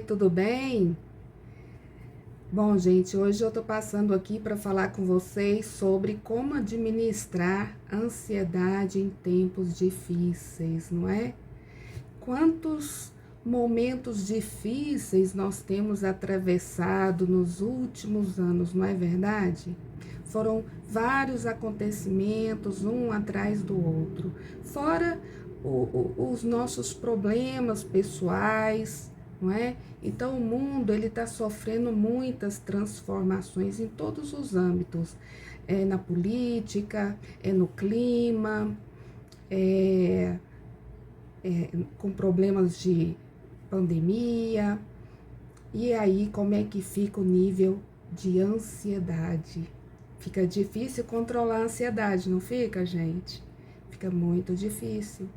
tudo bem? Bom, gente, hoje eu tô passando aqui para falar com vocês sobre como administrar ansiedade em tempos difíceis, não é? Quantos momentos difíceis nós temos atravessado nos últimos anos, não é verdade? Foram vários acontecimentos, um atrás do outro, fora os nossos problemas pessoais, não é? Então o mundo ele está sofrendo muitas transformações em todos os âmbitos, na política, no clima, é, com problemas de pandemia. E aí como é que fica o nível de ansiedade? Fica difícil controlar a ansiedade, não fica, gente? Fica muito difícil.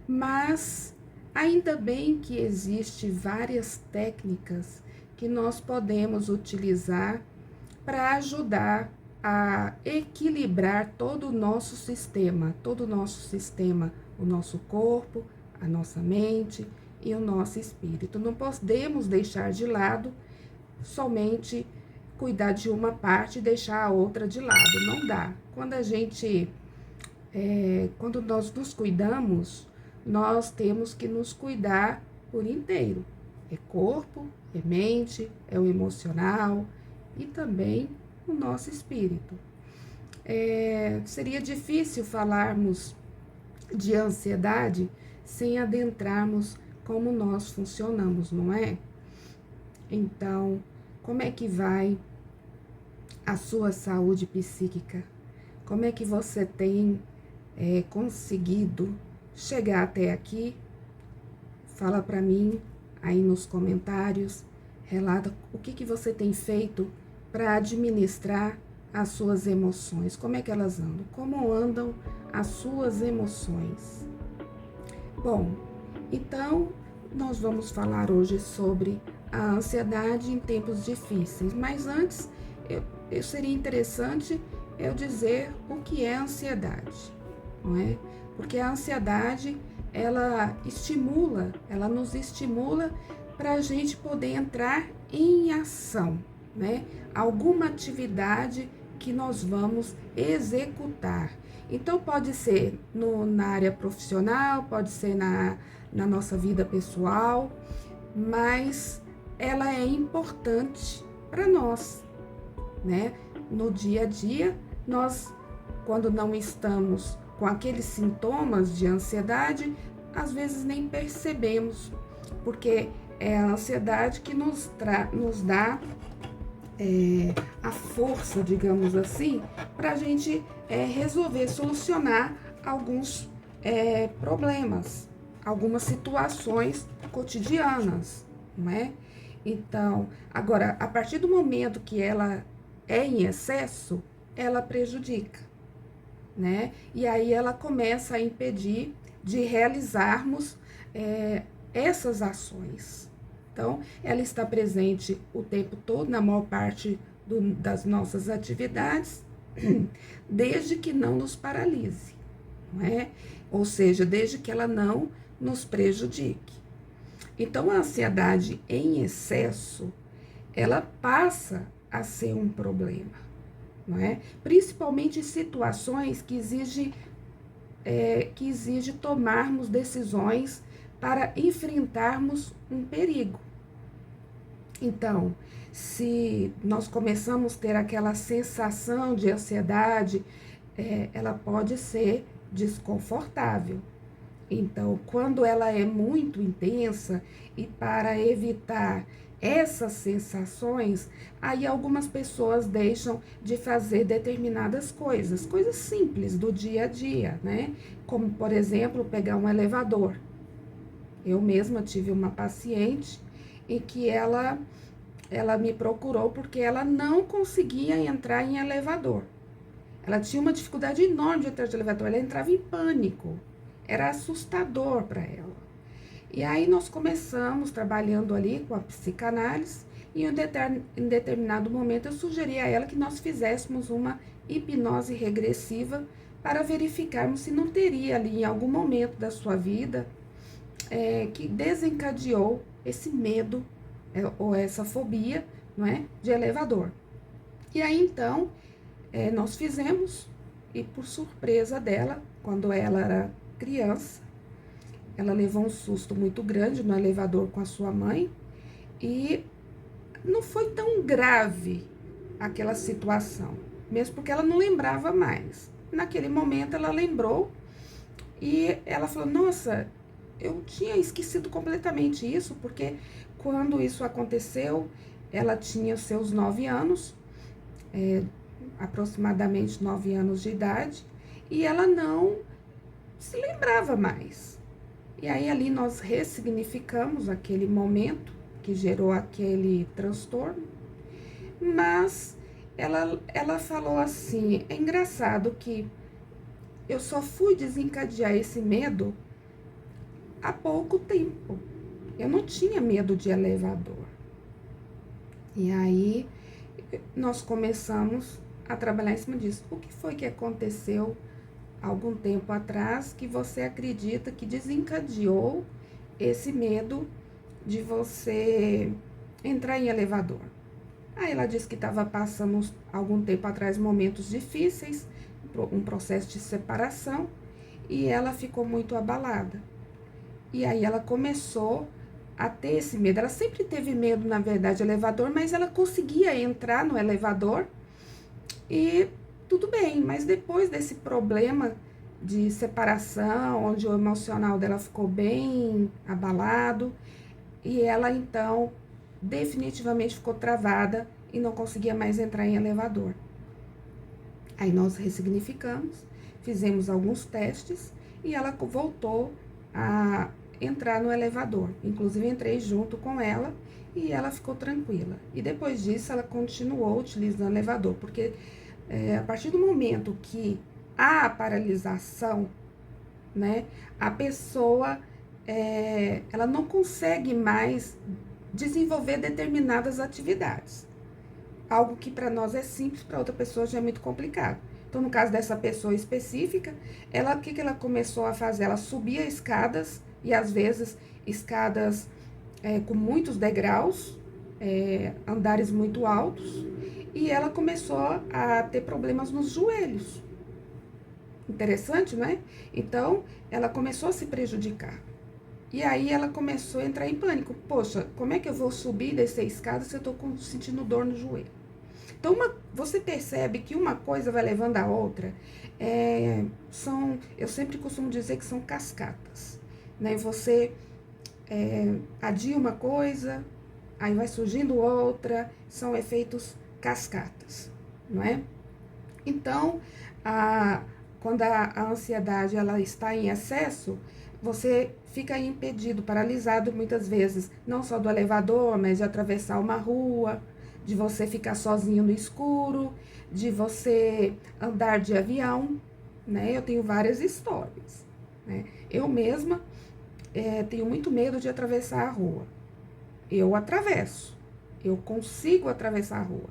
Mas ainda bem que existe várias técnicas que nós podemos utilizar para ajudar a equilibrar todo o nosso sistema, o nosso corpo, a nossa mente e o nosso espírito. Não podemos deixar de lado somente cuidar de uma parte e deixar a outra de lado. Não dá. Quando nós nos cuidamos, nós temos que nos cuidar por inteiro. É corpo, é mente, é o emocional e também o nosso espírito. Seria difícil falarmos de ansiedade sem adentrarmos como nós funcionamos, não é? Então, como é que vai a sua saúde psíquica? Como é que você tem conseguido chegar até aqui? Fala para mim aí nos comentários, relata o que você tem feito para administrar as suas emoções. Como é que elas andam? Como andam as suas emoções? Bom, então nós vamos falar hoje sobre a ansiedade em tempos difíceis, mas antes seria interessante eu dizer o que é ansiedade, não é? Porque a ansiedade, ela nos estimula para a gente poder entrar em ação, né? Alguma atividade que nós vamos executar. Então, pode ser na área profissional, pode ser na nossa vida pessoal, mas ela é importante para nós, né? No dia a dia, nós, quando não estamos com aqueles sintomas de ansiedade, às vezes nem percebemos, porque é a ansiedade que nos dá a força, digamos assim, para a gente resolver, solucionar alguns problemas, algumas situações cotidianas, não é? Então, agora, a partir do momento que ela é em excesso, ela prejudica, né? E aí ela começa a impedir de realizarmos essas ações. Então, ela está presente o tempo todo, na maior parte das nossas atividades, desde que não nos paralise, não é? Ou seja, desde que ela não nos prejudique. Então, a ansiedade em excesso, ela passa a ser um problema, não é? Principalmente em situações que exigem tomarmos decisões para enfrentarmos um perigo. Então, se nós começamos a ter aquela sensação de ansiedade, ela pode ser desconfortável. Então, quando ela é muito intensa e para evitar essas sensações, aí algumas pessoas deixam de fazer determinadas coisas simples do dia a dia, né? Como, por exemplo, pegar um elevador. Eu mesma tive uma paciente em que ela me procurou porque ela não conseguia entrar em elevador. Ela tinha uma dificuldade enorme de entrar de elevador, ela entrava em pânico. Era assustador para ela. E aí nós começamos trabalhando ali com a psicanálise e em determinado momento eu sugeri a ela que nós fizéssemos uma hipnose regressiva para verificarmos se não teria ali em algum momento da sua vida que desencadeou esse medo ou essa fobia, não é, de elevador. E aí, então, nós fizemos, e por surpresa dela, quando ela era criança, ela levou um susto muito grande no elevador com a sua mãe, e não foi tão grave aquela situação, mesmo porque ela não lembrava mais. Naquele momento, ela lembrou, e ela falou, nossa, eu tinha esquecido completamente isso, porque quando isso aconteceu, ela tinha seus 9 anos, aproximadamente 9 anos de idade, e ela não se lembrava mais. E aí ali nós ressignificamos aquele momento que gerou aquele transtorno, mas ela falou assim, é engraçado que eu só fui desencadear esse medo há pouco tempo. Eu não tinha medo de elevador. E aí nós começamos a trabalhar em cima disso. O que foi que aconteceu algum tempo atrás que você acredita que desencadeou esse medo de você entrar em elevador? Aí ela disse que estava passando algum tempo atrás momentos difíceis, um processo de separação, e ela ficou muito abalada. E aí ela começou a ter esse medo. Ela sempre teve medo, na verdade, de elevador, mas ela conseguia entrar no elevador e tudo bem. Mas depois desse problema de separação, onde o emocional dela ficou bem abalado, e ela então definitivamente ficou travada e não conseguia mais entrar em elevador. Aí nós ressignificamos, fizemos alguns testes e ela voltou a entrar no elevador. Inclusive, entrei junto com ela e ela ficou tranquila. E depois disso, ela continuou utilizando o elevador, porque a partir do momento que há a paralisação, né, a pessoa, ela não consegue mais desenvolver determinadas atividades. Algo que para nós é simples, para outra pessoa já é muito complicado. Então, no caso dessa pessoa específica, o que ela começou a fazer? Ela subia escadas, e às vezes escadas com muitos degraus, andares muito altos, e ela começou a ter problemas nos joelhos. Interessante, não é? Então, ela começou a se prejudicar. E aí ela começou a entrar em pânico. Poxa, como é que eu vou subir e descer a escada se eu tô sentindo dor no joelho? Então, você percebe que uma coisa vai levando a outra. Eu sempre costumo dizer que são cascatas. Né? Você adia uma coisa, aí vai surgindo outra, são efeitos cascatas, não é? Então, quando a ansiedade ela está em excesso, você fica impedido, paralisado muitas vezes, não só do elevador, mas de atravessar uma rua, de você ficar sozinho no escuro, de você andar de avião, né? Eu tenho várias histórias, né? Eu mesma tenho muito medo de atravessar a rua. Eu atravesso, eu consigo atravessar a rua.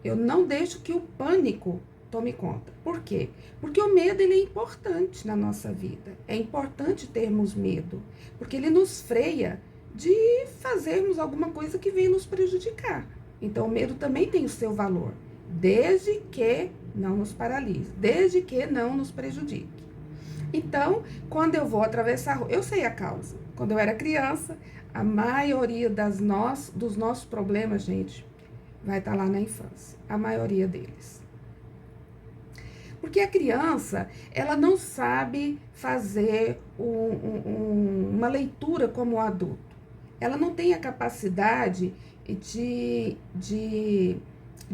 Eu não deixo que o pânico tome conta. Por quê? Porque o medo ele é importante na nossa vida. É importante termos medo, porque ele nos freia de fazermos alguma coisa que venha nos prejudicar. Então, o medo também tem o seu valor, desde que não nos paralise, desde que não nos prejudique. Então, quando eu vou atravessar a rua, eu sei a causa. Quando eu era criança, a maioria dos nossos problemas, gente, vai estar lá na infância. A maioria deles. Porque a criança, ela não sabe fazer uma leitura como o adulto. Ela não tem a capacidade de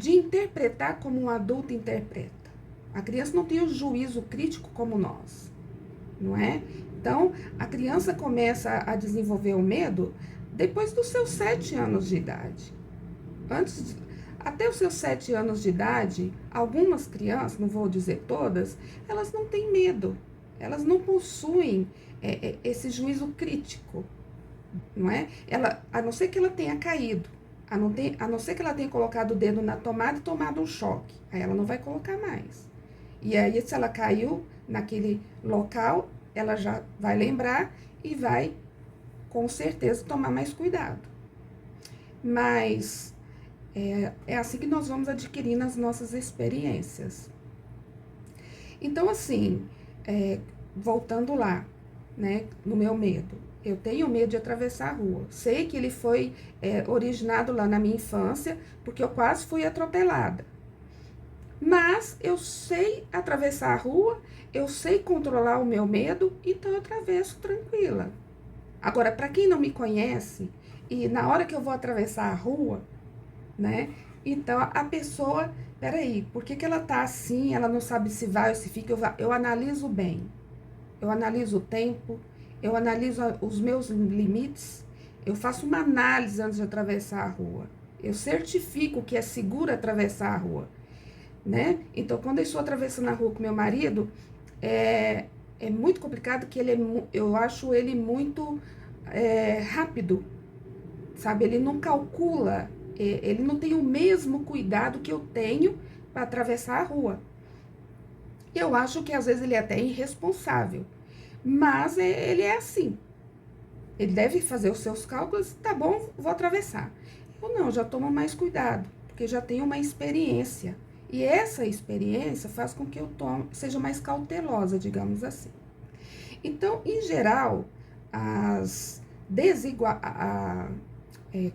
interpretar como um adulto interpreta. A criança não tem o juízo crítico como nós, não é? Então, a criança começa a desenvolver o medo depois dos seus 7 anos de idade. Até os seus 7 anos de idade, algumas crianças, não vou dizer todas, elas não têm medo. Elas não possuem esse juízo crítico, não é? A não ser que ela tenha caído, a não ser que ela tenha colocado o dedo na tomada e tomado um choque. Aí ela não vai colocar mais. E aí, se ela caiu naquele local, ela já vai lembrar e vai, com certeza, tomar mais cuidado. Mas é assim que nós vamos adquirindo as nossas experiências. Então, assim, voltando lá, né, no meu medo. Eu tenho medo de atravessar a rua. Sei que ele foi originado lá na minha infância, porque eu quase fui atropelada. Mas eu sei atravessar a rua, eu sei controlar o meu medo, então eu atravesso tranquila. Agora, para quem não me conhece, e na hora que eu vou atravessar a rua, né? Então a pessoa, peraí, por que ela tá assim? Ela não sabe se vai ou se fica. Eu analiso bem. Eu analiso o tempo, eu analiso os meus limites, eu faço uma análise antes de atravessar a rua. Eu certifico que é seguro atravessar a rua, né? Então, quando eu estou atravessando a rua com meu marido, é muito complicado que eu acho ele muito rápido, sabe? Ele não calcula, ele não tem o mesmo cuidado que eu tenho para atravessar a rua. Eu acho que às vezes ele é até irresponsável, mas ele é assim. Ele deve fazer os seus cálculos, tá bom, vou atravessar. Eu não, já tomo mais cuidado, porque já tenho uma experiência. E essa experiência faz com que eu seja mais cautelosa, digamos assim. Então, em geral, as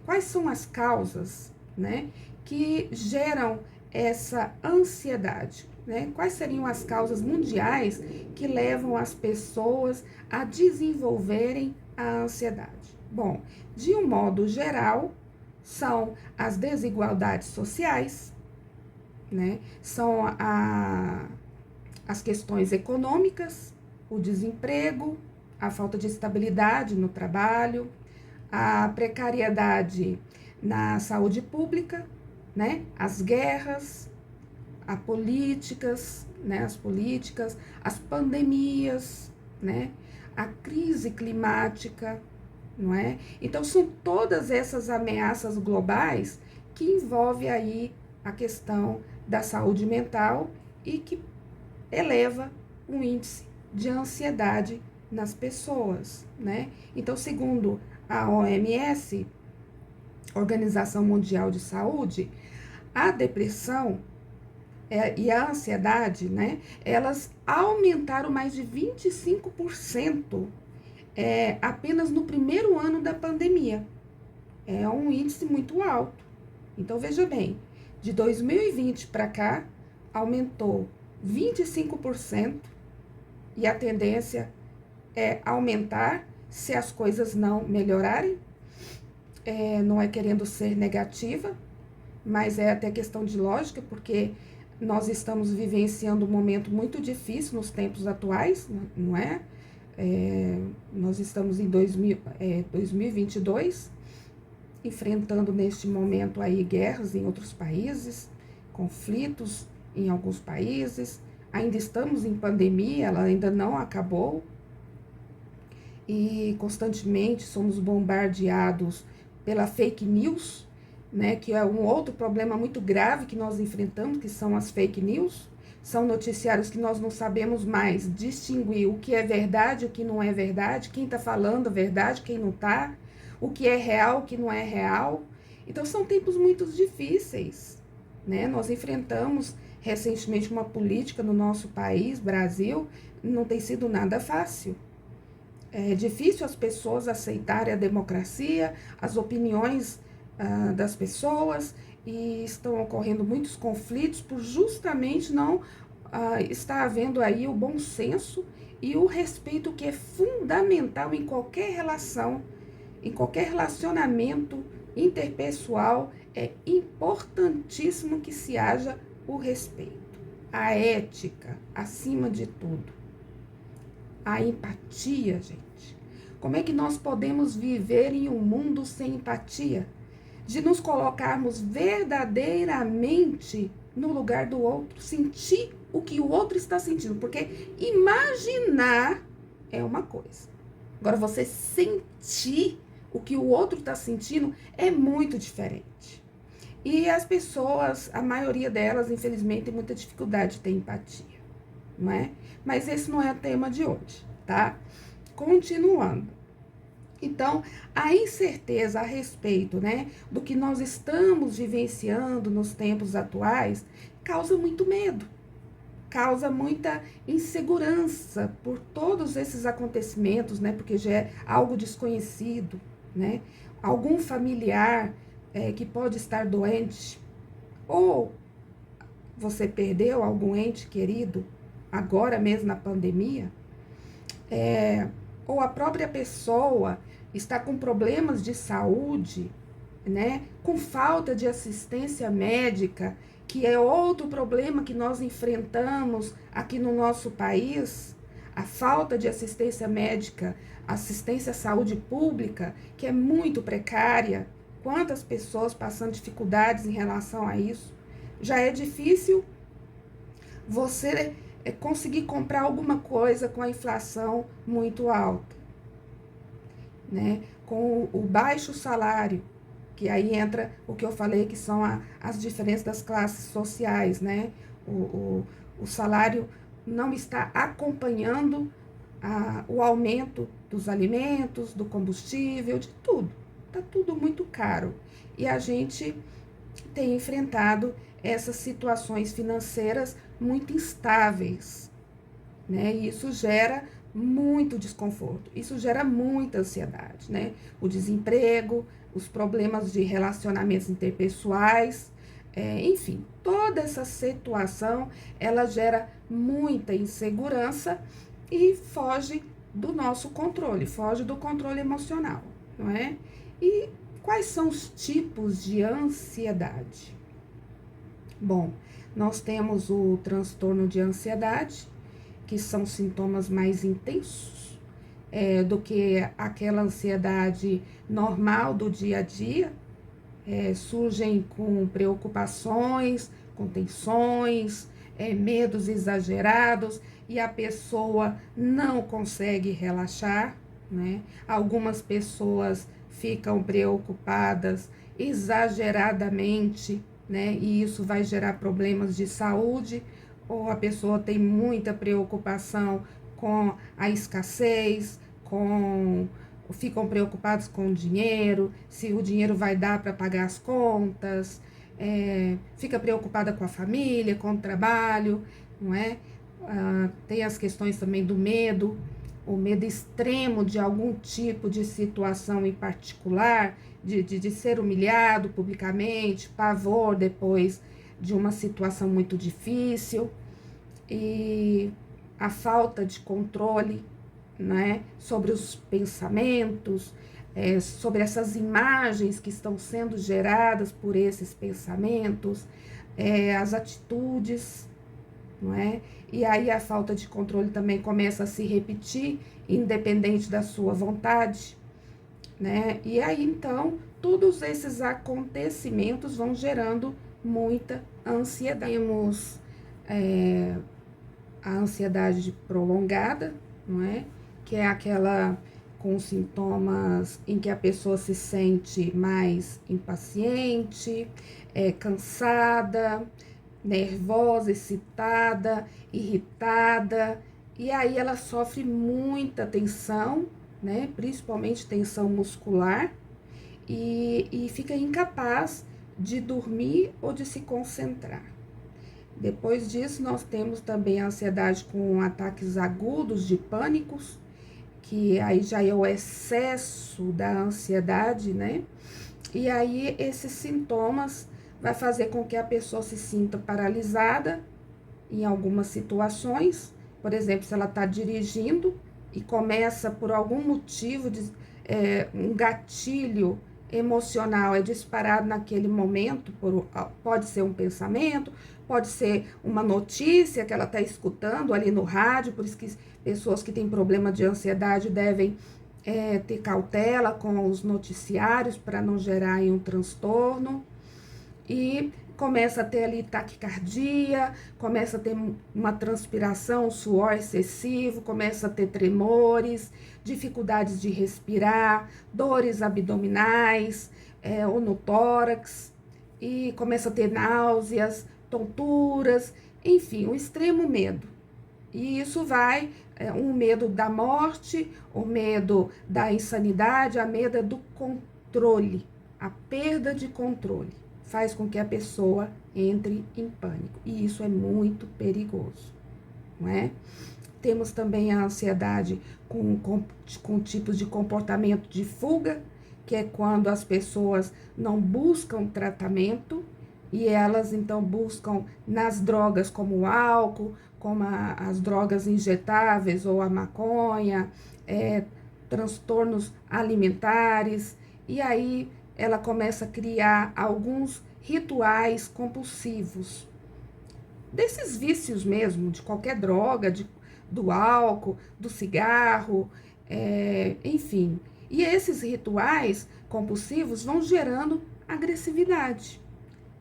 quais são as causas, né, que geram essa ansiedade? Né? Quais seriam as causas mundiais que levam as pessoas a desenvolverem a ansiedade? Bom, de um modo geral, são as desigualdades sociais, né? São as questões econômicas, o desemprego, a falta de estabilidade no trabalho, a precariedade na saúde pública, né? As guerras, as políticas, as pandemias, né? A crise climática, não é? Então, são todas essas ameaças globais que envolvem aí a questão da saúde mental e que eleva o índice de ansiedade nas pessoas, né? Então, segundo a OMS, Organização Mundial de Saúde, a depressão e a ansiedade, né, elas aumentaram mais de 25% apenas no primeiro ano da pandemia. É um índice muito alto. Então, veja bem, de 2020 para cá, aumentou 25% e a tendência é aumentar se as coisas não melhorarem. Não é querendo ser negativa, mas é até questão de lógica, porque nós estamos vivenciando um momento muito difícil nos tempos atuais, não é? Nós estamos em 2022, enfrentando neste momento aí guerras em outros países, conflitos em alguns países, ainda estamos em pandemia, ela ainda não acabou, e constantemente somos bombardeados pela fake news, né, que é um outro problema muito grave que nós enfrentamos, que são as fake news. São noticiários que nós não sabemos mais distinguir o que é verdade, o que não é verdade, quem está falando a verdade, quem não está, o que é real, o que não é real. Então, são tempos muito difíceis, né? Nós enfrentamos recentemente uma política no nosso país, Brasil, não tem sido nada fácil. É difícil as pessoas aceitarem a democracia, as opiniões das pessoas, e estão ocorrendo muitos conflitos por justamente não estar havendo aí o bom senso e o respeito que é fundamental em qualquer relação, em qualquer relacionamento interpessoal. É importantíssimo que se haja o respeito, a ética acima de tudo, a empatia, gente. Como é que nós podemos viver em um mundo sem empatia? De nos colocarmos verdadeiramente no lugar do outro, sentir o que o outro está sentindo, porque imaginar é uma coisa, agora você sentir o que o outro está sentindo é muito diferente. E as pessoas, a maioria delas, infelizmente, tem muita dificuldade de ter empatia, não é? Mas esse não é o tema de hoje, tá? Continuando. Então, a incerteza a respeito, né, do que nós estamos vivenciando nos tempos atuais causa muito medo, causa muita insegurança por todos esses acontecimentos, né, porque já é algo desconhecido, né, algum familiar que pode estar doente, ou você perdeu algum ente querido agora mesmo na pandemia, ou a própria pessoa está com problemas de saúde, né, com falta de assistência médica, que é outro problema que nós enfrentamos aqui no nosso país, a falta de assistência médica, assistência à saúde pública, que é muito precária. Quantas pessoas passando dificuldades em relação a isso? Já é difícil você conseguir comprar alguma coisa com a inflação muito alta, né? Com o baixo salário, que aí entra o que eu falei, que são as diferenças das classes sociais, né? O salário não está acompanhando o aumento dos alimentos, do combustível, de tudo. Está tudo muito caro. E a gente tem enfrentado essas situações financeiras muito instáveis, né? E isso gera muito desconforto, isso gera muita ansiedade, né? O desemprego, os problemas de relacionamentos interpessoais, enfim, toda essa situação, ela gera muita insegurança e foge do nosso controle, foge do controle emocional, não é? E quais são os tipos de ansiedade? Bom, nós temos o transtorno de ansiedade, que são sintomas mais intensos do que aquela ansiedade normal do dia a dia. Surgem com preocupações, com tensões, medos exagerados e a pessoa não consegue relaxar, né? Algumas pessoas ficam preocupadas exageradamente, né? E isso vai gerar problemas de saúde, ou a pessoa tem muita preocupação com a escassez, ficam preocupados com o dinheiro, se o dinheiro vai dar para pagar as contas, fica preocupada com a família, com o trabalho, não é? Tem as questões também do medo, o medo extremo de algum tipo de situação em particular, de ser humilhado publicamente, pavor depois de uma situação muito difícil, e a falta de controle, né, sobre os pensamentos, sobre essas imagens que estão sendo geradas por esses pensamentos, as atitudes, não é? E aí a falta de controle também começa a se repetir, independente da sua vontade, né? E aí, então, todos esses acontecimentos vão gerando muita ansiedade. Temos a ansiedade prolongada, não é? Que é aquela com sintomas em que a pessoa se sente mais impaciente, cansada, nervosa, excitada, irritada, e aí ela sofre muita tensão, né? Principalmente tensão muscular, e fica incapaz de dormir ou de se concentrar. Depois disso, nós temos também a ansiedade com ataques agudos de pânicos, que aí já é o excesso da ansiedade, né? E aí esses sintomas vai fazer com que a pessoa se sinta paralisada em algumas situações. Por exemplo, se ela está dirigindo e começa por algum motivo, um gatilho emocional é disparado naquele momento, pode ser um pensamento, pode ser uma notícia que ela está escutando ali no rádio, por isso que pessoas que têm problema de ansiedade devem ter cautela com os noticiários para não gerar um transtorno. E começa a ter ali taquicardia, começa a ter uma transpiração, um suor excessivo, começa a ter tremores, dificuldades de respirar, dores abdominais, ou no tórax, e começa a ter náuseas, tonturas, enfim, o extremo medo, E isso vai, o medo da morte, o medo da insanidade, a medo do controle, a perda de controle, faz com que a pessoa entre em pânico. E isso é muito perigoso, não é? Temos também a ansiedade com tipos de comportamento de fuga, que é quando as pessoas não buscam tratamento e elas então buscam nas drogas como o álcool, como as drogas injetáveis ou a maconha, transtornos alimentares, e aí ela começa a criar alguns rituais compulsivos, desses vícios mesmo, de qualquer droga, do álcool, do cigarro, enfim. E esses rituais compulsivos vão gerando agressividade,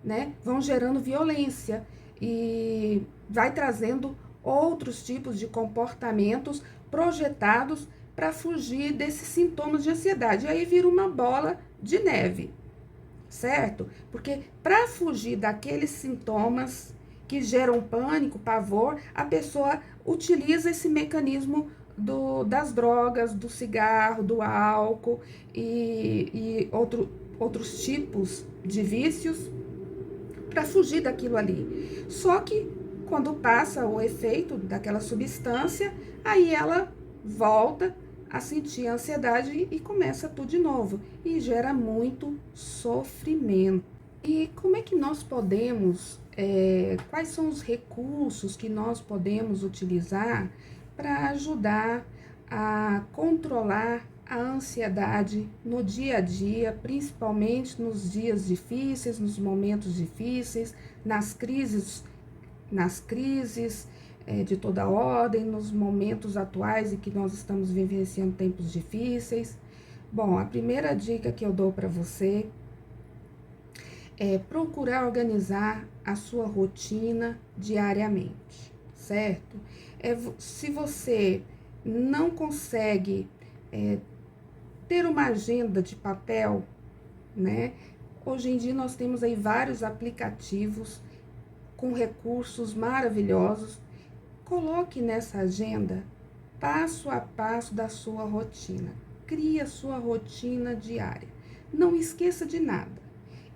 né? Vão gerando violência e vai trazendo outros tipos de comportamentos projetados para fugir desses sintomas de ansiedade. E aí vira uma bola de neve, certo? Porque para fugir daqueles sintomas que geram pânico, pavor, a pessoa utiliza esse mecanismo das drogas, do cigarro, do álcool e outros tipos de vícios para fugir daquilo ali. Só que quando passa o efeito daquela substância, aí ela volta a sentir a ansiedade e começa tudo de novo e gera muito sofrimento. E como é que nós podemos, quais são os recursos que nós podemos utilizar para ajudar a controlar a ansiedade no dia a dia, principalmente nos dias difíceis, nos momentos difíceis, nas crises de toda ordem, nos momentos atuais em que nós estamos vivenciando tempos difíceis? Bom, a primeira dica que eu dou para você é procurar organizar a sua rotina diariamente, certo? Se você não consegue ter uma agenda de papel, né? Hoje em dia nós temos aí vários aplicativos com recursos maravilhosos. Coloque nessa agenda passo a passo da sua rotina. Crie a sua rotina diária. Não esqueça de nada.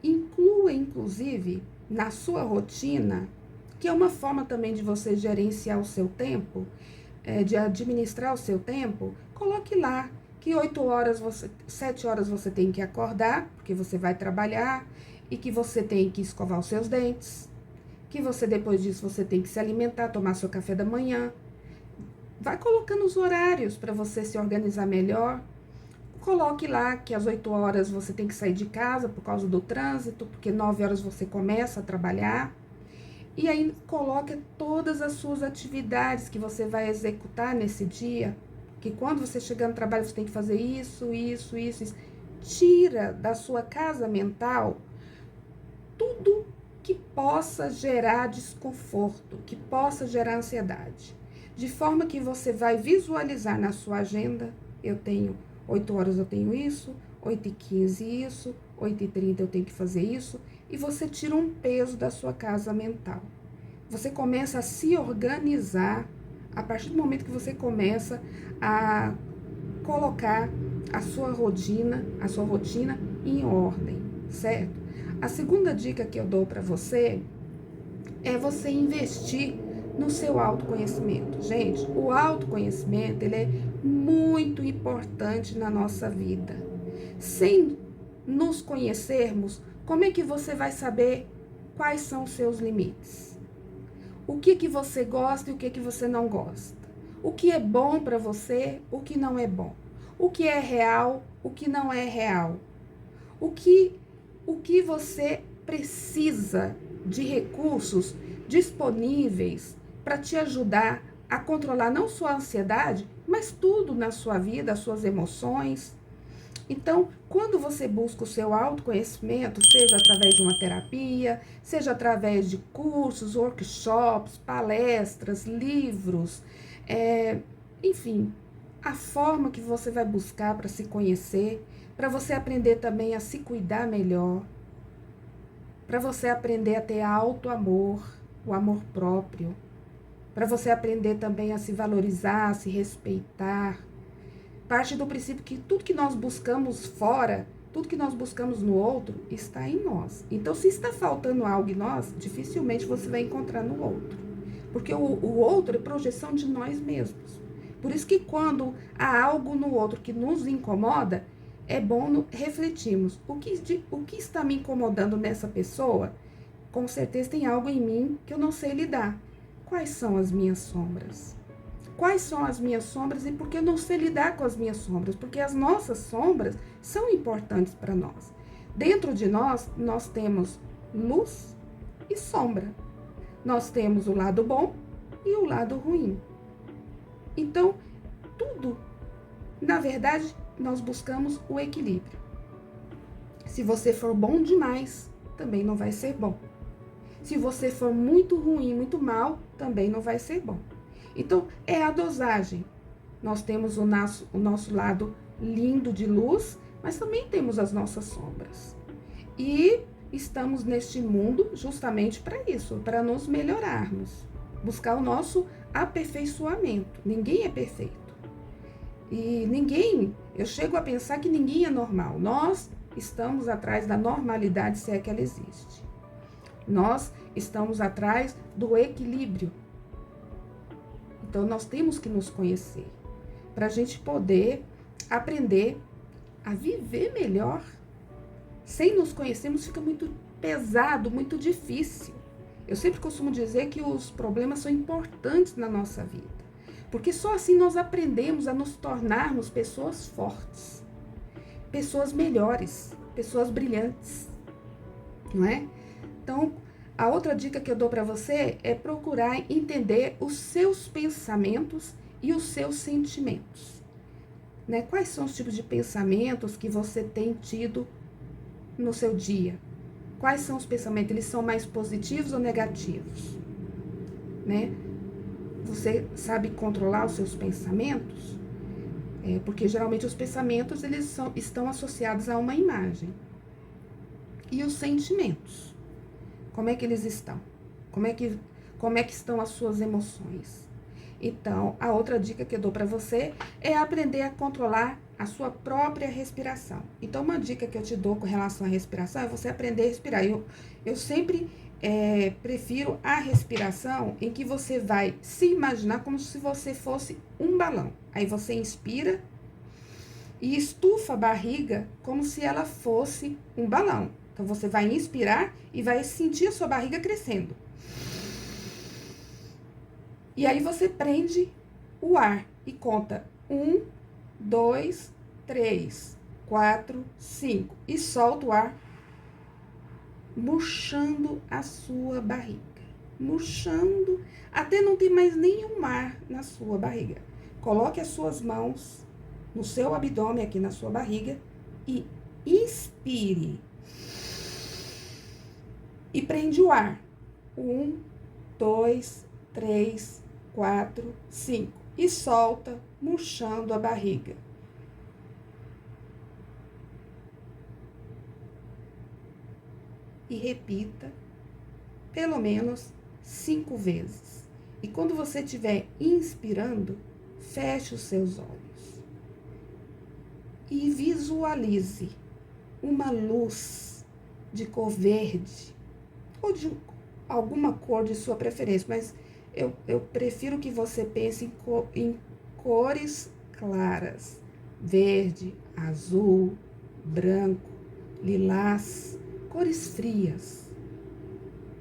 Inclua, inclusive, na sua rotina, que é uma forma também de você gerenciar o seu tempo, de administrar o seu tempo, coloque lá que 7 horas você tem que acordar, porque você vai trabalhar, e que você tem que escovar os seus dentes, que você, depois disso, você tem que se alimentar, tomar seu café da manhã. Vai colocando os horários para você se organizar melhor. Coloque lá que às 8 horas você tem que sair de casa por causa do trânsito, porque 9 horas você começa a trabalhar. E aí coloque todas as suas atividades que você vai executar nesse dia, que quando você chegar no trabalho você tem que fazer isso. Tira da sua casa mental tudo que possa gerar desconforto, que possa gerar ansiedade. De forma que você vai visualizar na sua agenda, 8 horas eu tenho isso, 8h15 isso, 8h30 eu tenho que fazer isso, e você tira um peso da sua casa mental. Você começa a se organizar a partir do momento que você começa a colocar a sua rotina em ordem, certo? A segunda dica que eu dou para você é você investir no seu autoconhecimento. Gente, o autoconhecimento, ele é muito importante na nossa vida. Sem nos conhecermos, como é que você vai saber quais são os seus limites? O que você gosta e o que você não gosta? O que é bom para você, o que não é bom? O que é real, o que não é real? O que você precisa de recursos disponíveis para te ajudar a controlar não só a ansiedade, mas tudo na sua vida, as suas emoções. Então, quando você busca o seu autoconhecimento, seja através de uma terapia, seja através de cursos, workshops, palestras, livros, enfim, a forma que você vai buscar para se conhecer, para você aprender também a se cuidar melhor, para você aprender a ter auto-amor, o amor próprio, para você aprender também a se valorizar, a se respeitar. Parte do princípio que tudo que nós buscamos fora, tudo que nós buscamos no outro, está em nós. Então, se está faltando algo em nós, dificilmente você vai encontrar no outro. Porque o outro é projeção de nós mesmos. Por isso que quando há algo no outro que nos incomoda, é bom refletirmos. O que está me incomodando nessa pessoa? Com certeza tem algo em mim que eu não sei lidar. Quais são as minhas sombras? Quais são as minhas sombras e por que eu não sei lidar com as minhas sombras? Porque as nossas sombras são importantes para nós. Dentro de nós, nós temos luz e sombra. Nós temos o lado bom e o lado ruim. Então, tudo, na verdade, nós buscamos o equilíbrio. Se você for bom demais, também não vai ser bom. Se você for muito ruim, muito mal, também não vai ser bom. Então, é a dosagem. Nós temos o nosso lado lindo de luz, mas também temos as nossas sombras. E estamos neste mundo justamente para isso, para nos melhorarmos. Buscar o nosso aperfeiçoamento. Ninguém é perfeito. E eu chego a pensar que ninguém é normal. Nós estamos atrás da normalidade, se é que ela existe. Nós estamos atrás do equilíbrio. Então, nós temos que nos conhecer para a gente poder aprender a viver melhor. Sem nos conhecermos, fica muito pesado, muito difícil. Eu sempre costumo dizer que os problemas são importantes na nossa vida, porque só assim nós aprendemos a nos tornarmos pessoas fortes, pessoas melhores, pessoas brilhantes, não é? Então, a outra dica que eu dou para você é procurar entender os seus pensamentos e os seus sentimentos, né? Quais são os tipos de pensamentos que você tem tido no seu dia? Quais são os pensamentos? Eles são mais positivos ou negativos, né? Você sabe controlar os seus pensamentos? Porque geralmente os pensamentos estão associados a uma imagem. E os sentimentos? Como é que eles estão? Como é que estão as suas emoções? Então, a outra dica que eu dou para você é aprender a controlar a sua própria respiração. Então, uma dica que eu te dou com relação à respiração é você aprender a respirar. Eu sempre prefiro a respiração em que você vai se imaginar como se você fosse um balão. Aí você inspira e estufa a barriga como se ela fosse um balão. Então, você vai inspirar e vai sentir a sua barriga crescendo. E aí, você prende o ar e conta 1, 2, 3, 4, 5. E solta o ar, murchando a sua barriga. Murchando, até não ter mais nenhum ar na sua barriga. Coloque as suas mãos no seu abdômen, aqui na sua barriga, e inspire. E prende o ar. 1, 2, 3, 4, 5. E solta, murchando a barriga. E repita pelo menos 5 vezes. E quando você estiver inspirando, feche os seus olhos. E visualize uma luz de cor verde ou de alguma cor de sua preferência, mas eu prefiro que você pense em cores claras: verde, azul, branco, lilás, cores frias.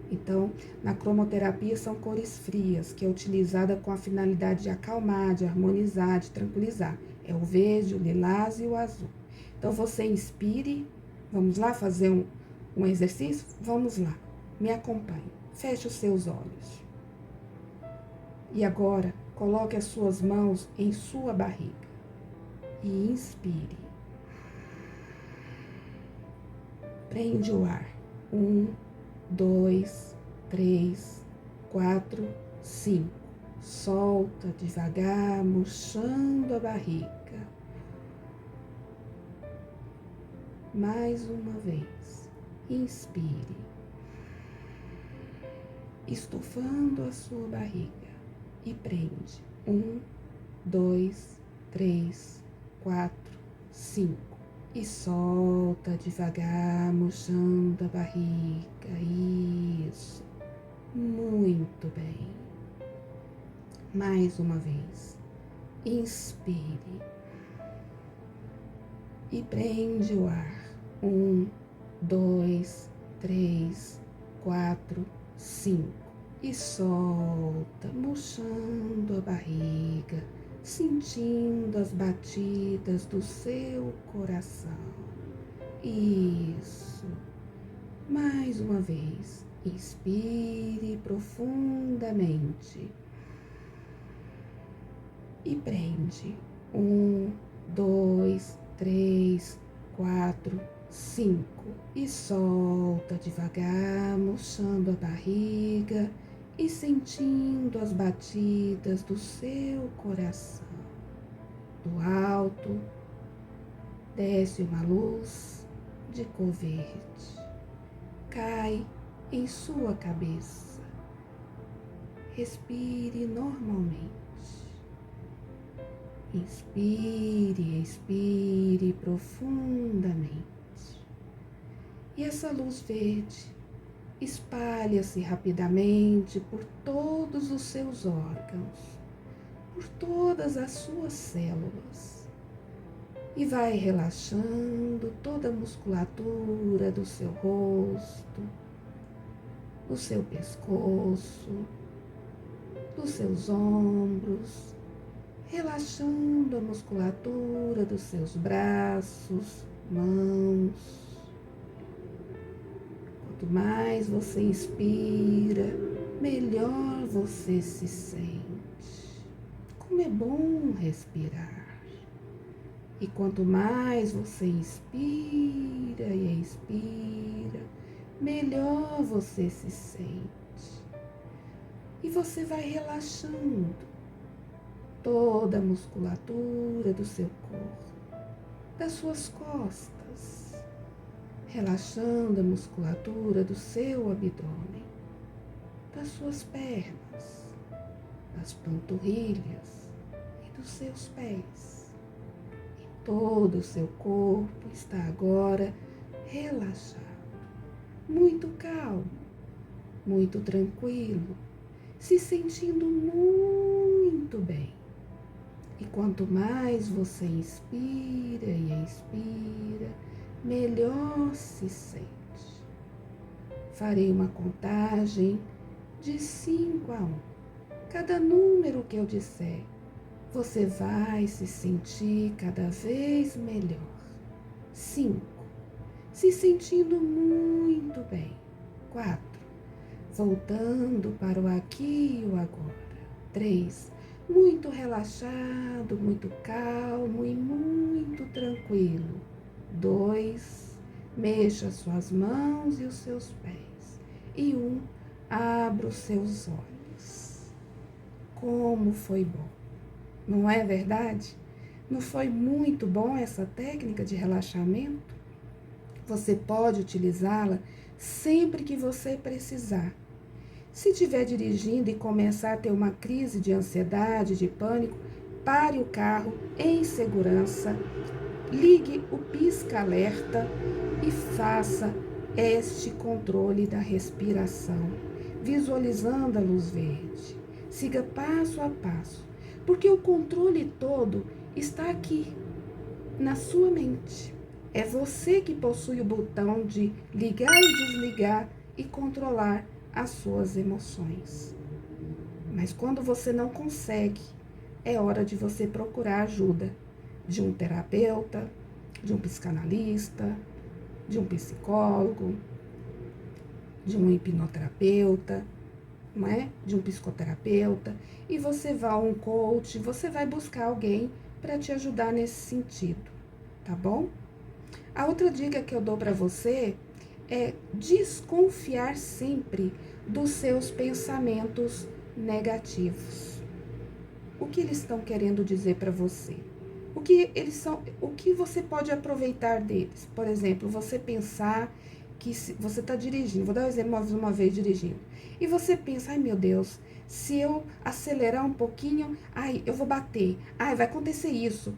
Então, na cromoterapia são cores frias, que é utilizada com a finalidade de acalmar, de harmonizar, de tranquilizar. É o verde, o lilás e o azul. Então, você inspire. Vamos lá fazer um exercício? Vamos lá. Me acompanhe. Feche os seus olhos. E agora, coloque as suas mãos em sua barriga. E inspire. Prende o ar. 1, 2, 3, 4, 5. Solta devagar, murchando a barriga. Mais uma vez. Inspire. Estufando a sua barriga. e prende. 1, 2, 3, 4, 5. E solta devagar, murchando a barriga. Isso. Muito bem. Mais uma vez. Inspire. E prende o ar. 1, 2, 3, 4, 5. E solta, murchando a barriga, sentindo as batidas do seu coração. Isso. Mais uma vez. Inspire profundamente. E prende. 1, 2, 3, 4, 5. E solta devagar, murchando a barriga e sentindo as batidas do seu coração. Do alto, desce uma luz de cor verde. Cai em sua cabeça. Respire normalmente. Inspire, expire profundamente. E essa luz verde espalha-se rapidamente por todos os seus órgãos, por todas as suas células, e vai relaxando toda a musculatura do seu rosto, do seu pescoço, dos seus ombros, relaxando a musculatura dos seus braços, mãos. Quanto mais você inspira, melhor você se sente. Como é bom respirar. E quanto mais você inspira e expira, melhor você se sente. E você vai relaxando toda a musculatura do seu corpo, das suas costas, relaxando a musculatura do seu abdômen, das suas pernas, das panturrilhas e dos seus pés. E todo o seu corpo está agora relaxado, muito calmo, muito tranquilo, se sentindo muito bem. E quanto mais você inspira e expira, melhor se sente. Farei uma contagem de 5 a 1. Cada número que eu disser, você vai se sentir cada vez melhor. 5. Se sentindo muito bem. 4. Voltando para o aqui e o agora. 3. Muito relaxado, muito calmo e muito tranquilo. 2. Mexa suas mãos e os seus pés. E 1. Abra os seus olhos. Como foi bom, não é verdade? Não foi muito bom essa técnica de relaxamento? Você pode utilizá-la sempre que você precisar. Se estiver dirigindo e começar a ter uma crise de ansiedade, de pânico, pare o carro em segurança, ligue o pisca-alerta e faça este controle da respiração, visualizando a luz verde. Siga passo a passo, porque o controle todo está aqui, na sua mente. É você que possui o botão de ligar e desligar e controlar as suas emoções. Mas quando você não consegue, é hora de você procurar ajuda de um terapeuta, de um psicanalista, de um psicólogo, de um hipnoterapeuta, não é? De um psicoterapeuta, e você vai a um coach, você vai buscar alguém para te ajudar nesse sentido, tá bom? A outra dica que eu dou para você é desconfiar sempre dos seus pensamentos negativos. O que eles estão querendo dizer para você? O que você pode aproveitar deles? Por exemplo, você pensar que se você está dirigindo, vou dar um exemplo mais uma vez dirigindo, e você pensa, ai meu Deus, se eu acelerar um pouquinho, ai, eu vou bater, ai, vai acontecer isso.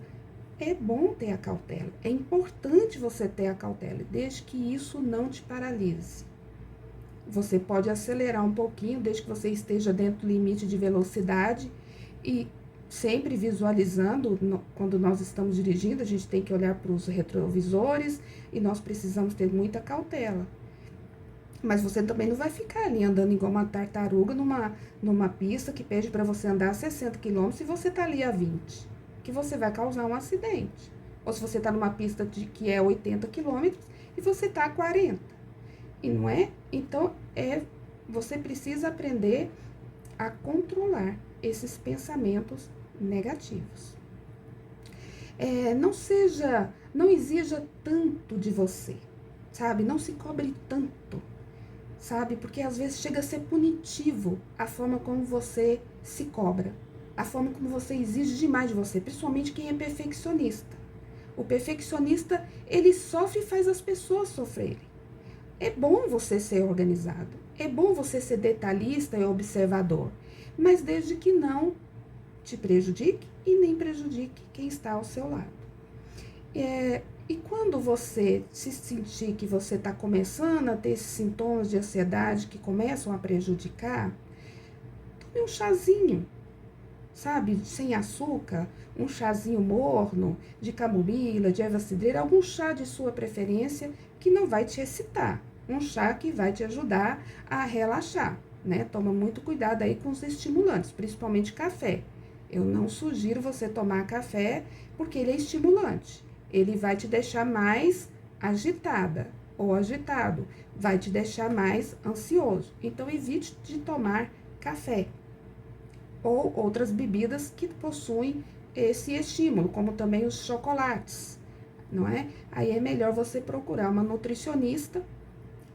É bom ter a cautela, é importante você ter a cautela, desde que isso não te paralise. Você pode acelerar um pouquinho, desde que você esteja dentro do limite de velocidade e sempre visualizando, quando nós estamos dirigindo, a gente tem que olhar para os retrovisores e nós precisamos ter muita cautela. Mas você também não vai ficar ali andando igual uma tartaruga numa pista que pede para você andar a 60 km se você tá ali a 20, que você vai causar um acidente. Ou se você tá numa pista que é 80 km e você tá a 40. E não é? Então, você precisa aprender a controlar esses pensamentos negativos. Não exija tanto de você, sabe? Não se cobre tanto, sabe? Porque às vezes chega a ser punitivo a forma como você se cobra, a forma como você exige demais de você, principalmente quem é perfeccionista. O perfeccionista, ele sofre e faz as pessoas sofrerem. É bom você ser organizado, é bom você ser detalhista e observador, mas desde que não te prejudique e nem prejudique quem está ao seu lado. E quando você se sentir que você está começando a ter esses sintomas de ansiedade que começam a prejudicar, tome um chazinho, sabe, sem açúcar, um chazinho morno, de camomila, de erva cidreira, algum chá de sua preferência que não vai te excitar, um chá que vai te ajudar a relaxar, né? Toma muito cuidado aí com os estimulantes, principalmente café. Eu não sugiro você tomar café porque ele é estimulante. Ele vai te deixar mais agitada ou agitado, vai te deixar mais ansioso. Então, evite de tomar café ou outras bebidas que possuem esse estímulo, como também os chocolates, não é? Aí é melhor você procurar uma nutricionista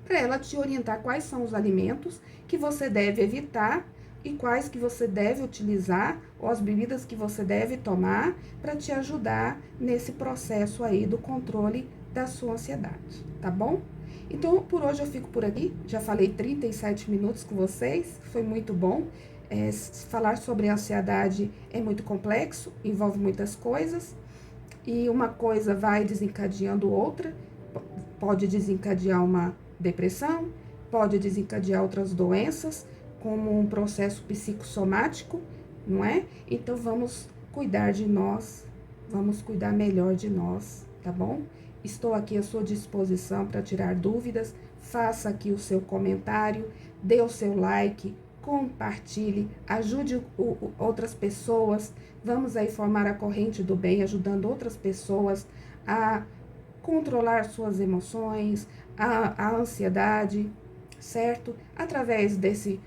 para ela te orientar quais são os alimentos que você deve evitar e quais que você deve utilizar, ou as bebidas que você deve tomar para te ajudar nesse processo aí do controle da sua ansiedade, tá bom? Então, por hoje eu fico por aqui, já falei 37 minutos com vocês, foi muito bom. Falar sobre ansiedade é muito complexo, envolve muitas coisas, e uma coisa vai desencadeando outra, pode desencadear uma depressão, pode desencadear outras doenças, como um processo psicossomático, não é? Então, vamos cuidar de nós, vamos cuidar melhor de nós, tá bom? Estou aqui à sua disposição para tirar dúvidas, faça aqui o seu comentário, dê o seu like, compartilhe, ajude outras pessoas, vamos aí formar a corrente do bem, ajudando outras pessoas a controlar suas emoções, a ansiedade, certo? Através desse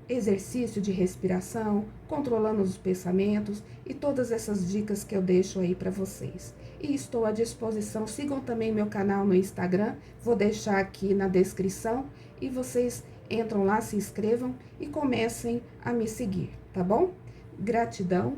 exercício de respiração, controlando os pensamentos e todas essas dicas que eu deixo aí para vocês. E estou à disposição, sigam também meu canal no Instagram, vou deixar aqui na descrição e vocês entram lá, se inscrevam e comecem a me seguir, tá bom? Gratidão